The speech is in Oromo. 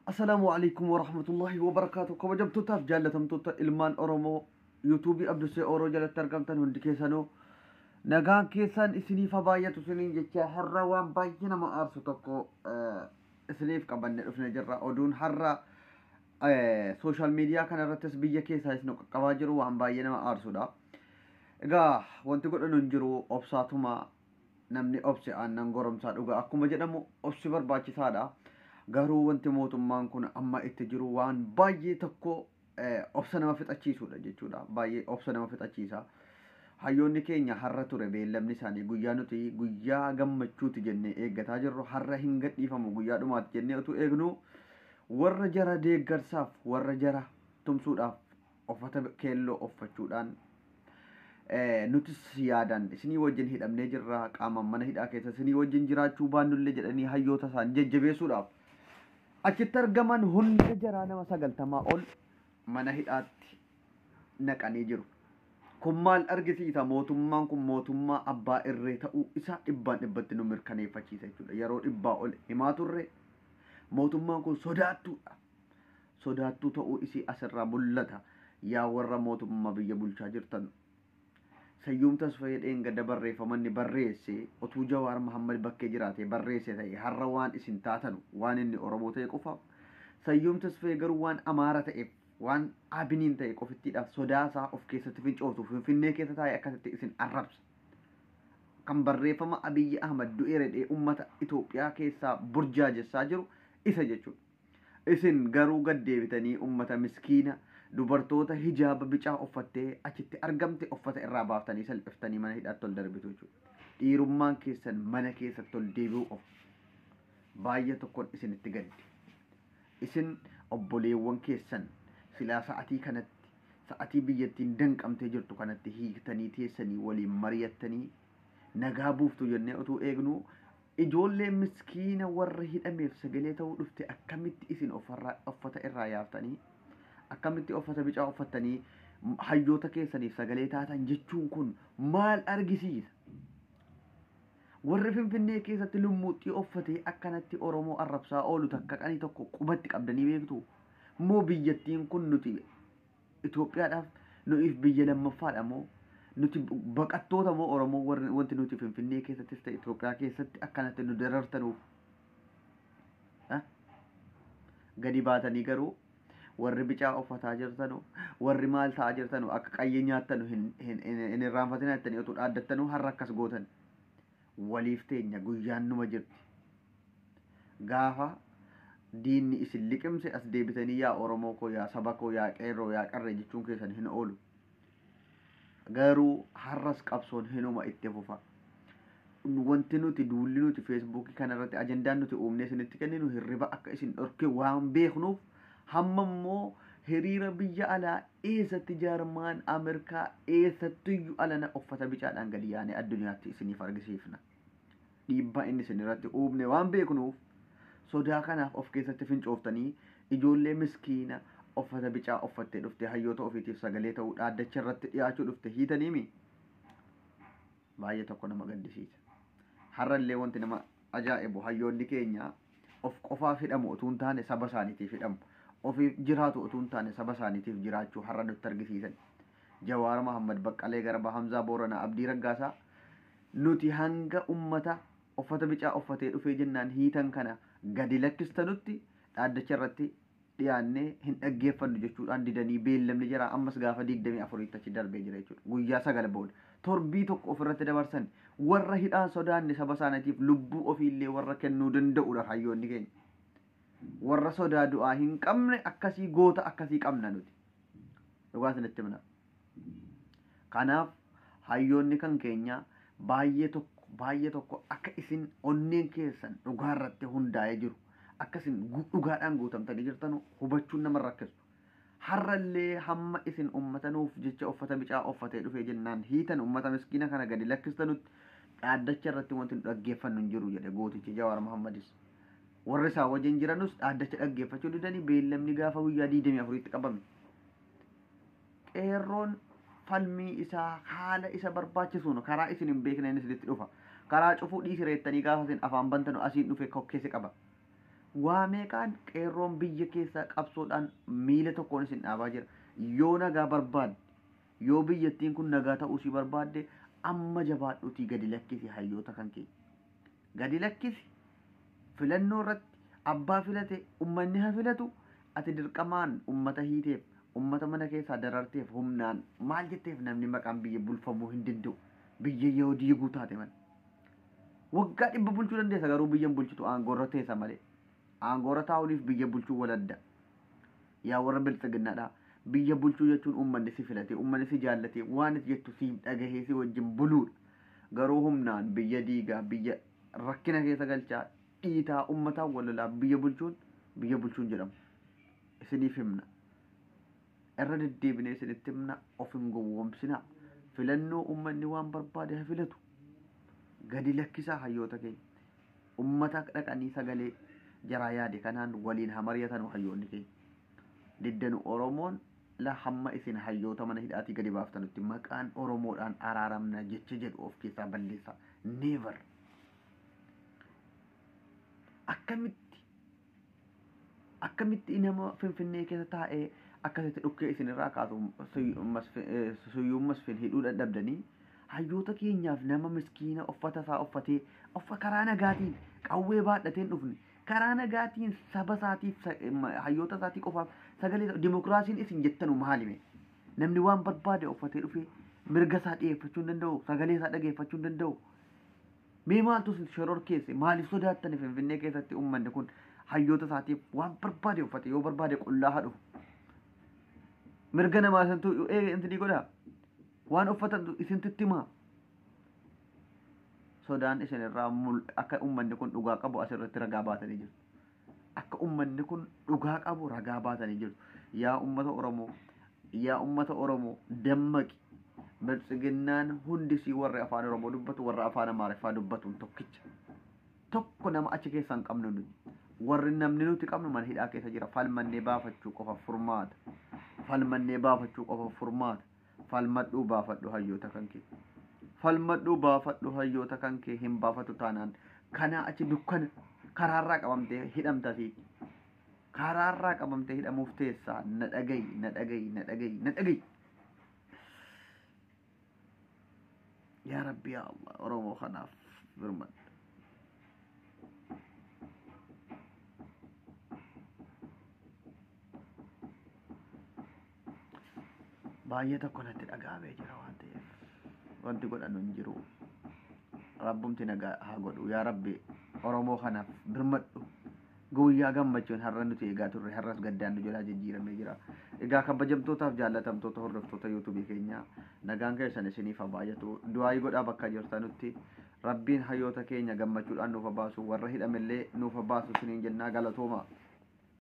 السلام عليكم ورحمة الله وبركاته. كوجب توتاف جالتهم توتا إلمان أورومو يوتيوبي أبدو سي أورو جالت ترقمتن هندي كيسانو نغان كيسان إسني فباية سنين جيتشا حرة وان باينا ما أرسو تقو إسنيف قبل نرفنا جرى أودون حرة سوشال ميديا كان رتس بيجا كيسا إسنو قواجرو وان باينا ما أرسو دا إغا وانتو قد ننجرو أبساتهما namni obse aannan goromsaa dhuga akkuma jedhamu obsi barbaachisaadha garuu wanti mootummaan kun amma itti jiru waan baay'ee tokko obsa nama fixachiisudha jechuudha baay'ee obsa nama fixachiisa hayyoonni keenya har'a ture beellamni isaanii guyyaa nuti guyyaa gammachuuti jennee eeggataa jirru har'a hin gadhiifamu guyyaa dhumaati jennee utuu eegnu warra jara deeggarsaaf warra jara tumsuudhaaf uffata keelloo uffachuudhaan nutis yaadan isinii wajjin hidhamnee jirra qaama mana hidhaa keessa isinii wajjin jiraachuu baannullee jedhanii hayyoota isaan jajjabeessuudhaaf achitti argaman hunda jaraa nama 90 ol mana hidhaatti naqanii jiru. Kun maal argisiisa? Mootummaan kun mootummaa abbaa irree ta'uu isaa dhibbaan dhibbatti nu mirkaneeffachiisa jechuudha. Yeroo dhibbaa ol himaa turre mootummaan kun sodaattuudha. Sodaattuu ta'uu isii asirraa mul'ata. Yaa warra mootummaa biyya bulchaa jirtan Sayyum Tasfayyeen gada barreeffamanni barreesse otuu Jawaar Muhammad bakkee jiraate barreesse ta'e har'a waan isin taatanu waan inni Oromoo ta'e qofaaf Sayyum Tasfayyee garuu waan Amaara ta'eef waan Abiniin ta'e qofittiidhaaf sodaasaa of keessatti fincootu Finfinnee keessa taa'ee akkasitti isin arrabsa kan barreeffama Abiyyi Ahmad du'ee redhee uummata Itoophiyaa keessaa burjaajessaa jiru isa jechuudha. Isin garuu gad deebitanii uummata miskiina dubartoota hijaaba bicaa uffattee achitti argamte uffata irraa baaftanii salphiftanii mana hidhaatti ol darbitu jechuudha. Dhiirummaan keessan mana keessatti ol deebi'u of baay'ee tokkoon isinitti gaddi. Isin obboleewwan keessan silaa sa'atii kanatti sa'atii biyyattiin danqamtee jirtu kanatti hiiktanii teessanii waliin mari'attanii nagaa buuftu jennee utuu eegnu ijoollee miskiina warra hidhameef sagalee ta'uu dhufte akkamitti isin uffata irraa yaaftanii akkamitti uffata bicaa uffattanii hayyoota keessaniif sagalee taatan jechuun kun maal argisiisa? Warri Finfinnee keessatti lummuuxxii uffatee akkanatti Oromoo arrabsaa oolu takka qanii tokko qubatti qabdanii beektu moo biyyattiin kun nuti Itoophiyaadhaaf nuuf biyya lammaffaadha moo nuti baqattoota moo Oromoo wanti nuti Finfinnee keessattis ta'e Itoophiyaa keessatti akkanatti nu darartanuuf gadi baatanii garuu warri bicaa uffataa jirtanu warri maal ta'aa jirtanu akka qayyee nyaattanu hin irraanfatina jettanii otoo dhaaddattanu har'a akkas gootan waliif teenya guyyaan numa jirti gaafa diinni isin liqimse as deebitanii yaa Oromoo koo yaa saba koo yaa qeerroo yaa qarree jechuun keessan hin oolu garuu har'as qabsoon hinuma itti fufa wanti nuti duulli nuti feesbuukii kanarratti ajandaan nuti uumnee isinitti kenninu hirriba akka isin dhorke waan beeknuuf hamma immoo hiriira biyya alaa eessatti jaarmaan Ameerikaa eessattiyyuu alana uffata bicaadhaan gadi yaane addunyaatti isiniif argisiifna. Dhiibbaa inni isin irratti uumne waan beeknuuf sodaa kanaaf of keessatti fincooftanii ijoollee miskiina uffata bicaa uffattee dhufte hayyoota ofiitiif sagalee ta'uu dhaaddacha irratti dhiyaachuu dhufte hiitaniimi baay'ee tokko nama gaddisiisa. Har'allee wanti nama ajaa'ibu hayyoonni keenya of qofaaf hidhamu utuu hin taane saba isaaniitiif hidhamu. Ofiif jiraatu utuu hin taane saba isaaniitiif jiraachuu har'a nutti argisiisan. Jawaar Muhammad Baqqalee Garbaa Hamzaa Booranaa Abdii Raggaasaa nuti hanga ummata uffata bicaa uffatee dhufee jennaan hiitan kana gadi lakkistanutti dhaaddacha irratti dhiyaannee hin dhaggeeffannu jechuudhaan didanii beellamni jira ammas gaafa 24 achi darbee jira jechuudha. Guyyaa 9 booda torbii tokko ofirratti dabarsan warra hidhaan sodaanne saba isaaniitiif lubbuu ofiillee warra kennuu danda'udha hayyoonni keenya. Warra sodaa du'aa hin qabne akkasii goota akkasii qabna nuti dhugaa isinitti himna. Kanaaf hayyoonni kan keenya baay'ee tokko akka isin onneen keessan dhugaa irratti hundaa'ee jiru akkasin dhugaadhaan guutamtanii jirtan hubachuun nama rakkisu. Har'allee hamma isin uummatanuuf jecha uffata bicaa uffatee dhufee jennaan hiitan uummata miskiina kana gadi lakkistanutti dhaaddacha irratti wanti nu dhaggeeffannu hin jiru jedhe gootichi Jawaar Muhammadis. Warri isaa wajjin jiranus dhaaddacha dhaggeeffachuu didanii beellamni gaafa guyyaa 24tti qabame. Qeerroon falmii isaa haala isa barbaachisuun karaa isin hin beekneen isinitti dhufa. Karaa cufuu dhiisireettanii gaafa isin afaan bantanu asiin dhufe kokkeesse qaba. waa meeqaan qeerroon biyya keessaa qabsoodhaan miila tokkoon isin dhaabaa jira. Yoo nagaa barbaadde, yoo biyyattiin kun nagaa ta'uu si barbaadde, amma jabaadhuutii gadi lakkisi hayyoota kan kee. Gadi lakkisi filannoo irratti abbaa filate ummanni haa filatu, ati dirqamaan ummata hiiteef, ummata mana keessaa dararteef humnaan maal jetteef namni maqaan biyya bulfamuu hin danda'u. Biyya yoo diiguu taate malee. Waggaa 100 bulchuu dandeessa garuu biyyan bulchitu aangoorra teessa malee. Aangoorra taa'uudhaaf biyya bulchuu waladda. Yaa warra biltsiginnaadha. Biyya bulchuu jechuun ummanni si filate, ummanni si jaallate, waan itti jettu si dhagahee si wajjin buluudha. Garuu humnaan biyya diigaa, biyya rakkina keessa galchaa, dhiitaa ummataa walolaa biyya bulchuun jedhamu. Isiniif himna. Irra deddeebinee isinitti himna, of hin gowwoomsina. Filannoo ummanni waan barbaade haa filatu. Gadi lakkisaa hayyoota keenya. Ummata dhaqanii sagalee jaraa yaade kanaan waliin haa mari'atan hayyoonni keenya. Diddanu Oromoon la hamma isin hayyoota mana hidhaatii gadi baaftanutti maqaan Oromoodhaan araaramna jecha jedhu of keessaa balleessa. Never. Akkamitti nama Finfinnee keessa taa'ee akkasitti dhukkee isinirraa kaasu Suyyuun Masfin hidhuu dadhabdanii hayyoota keenyaaf nama miskiina uffata isaa uffatee karaa nagaatiin qawwee baadhateen dhufne karaa nagaatiin saba isaatiif hayyoota isaatii qofaaf sagalee dimokiraasiin isin jettanu maalime namni waan barbaade uffatee dhufee mirga isaa dhiyeeffachuu hin danda'u sagalee isaa dhageeffachuu hin danda'u. Mee maaltu shoror keesse maaliif sodaattani Finfinnee keessatti uummanni kun hayyoota isaatiif waan barbaade uffate yoo barbaade qullaa haa dhufu. Mirga namaa santu inti godha waan uffatan isintitti himaa. Sodaan isinirraa akka uummanni kun dhugaa qabu asirratti ragaa baatanii jiru. Akka uummanni kun dhugaa qabu ragaa baatanii jiru. Yaa uummata Oromoo dammaqi. Biltsiginnaan hundisii warri afaan Oromoo dubbatu warra afaan Amaariffaa dubbatuun tokkicha. Tokko nama achi keessa hin qabnu nuti. Warri namni nuti qabnu mana hidhaa keessa jira. Falmannee baafachuu qofa furmaata. Falmadhuu baafadhu hayyoota kan kee. Falmadhuu baafadhu hayyoota kan kee hin baafatu taanaan kanaa achi dukkana karaarraa qabamtee hidhamtati. Karaarraa qabamtee hidhamuuf teessaa na dhagayi. Yaa Rabbi yaa Allah Oromoo kanaaf birmadhu. Baay'ee tokko natti dhagahamee jira waan ta'eef wanti godhanu hin jiru. Rabbumti nagaa haa godhu yaa Rabbi Oromoo kanaaf birmadhu. Guyyaa gammachuun har'a nuti eegaa turre har'as gaddaan nu jalaa jijjiiramee jira. Egaa kabajamtootaaf jaallatamtoota hordoftoota yuutuubii keenyaa nagaan keessan isiniif haa baay'atu. Du'aa godhaa bakka jirtanutti Rabbiin hayyoota keenya gammachuudhaan nuuf haa baasu warra hidhamellee nuuf haa baasu isiniin jennaa galatooma.